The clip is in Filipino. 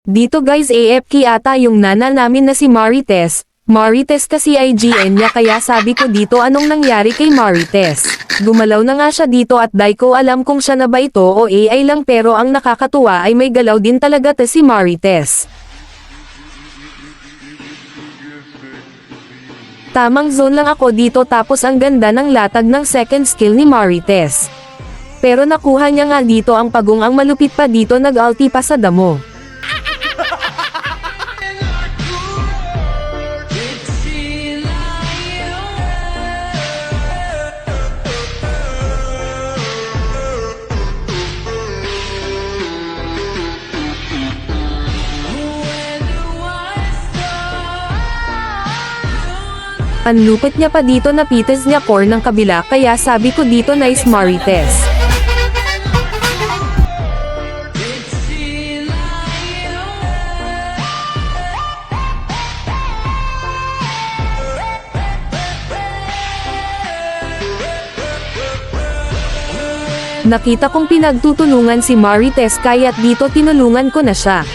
Dito guys AFK ata yung nana namin na si Marites. Marites kasi ay GN niya kaya sabi ko dito anong nangyari kay Marites. Gumalaw na nga siya dito at di ko alam kung siya na ba ito o AI lang pero ang nakakatuwa ay may galaw din talaga si Marites. Tamang zone lang ako dito tapos ang ganda ng latag ng second skill ni Marites. Pero nakuha niya nga dito ang pagong ang malupit pa dito nag-ulti pa sa damo. Ang lupit niya pa dito napitas niya core ng kabila kaya sabi ko dito nice Marites. Nakita kong pinagtutulungan si Marites kaya't dito tinulungan ko na siya.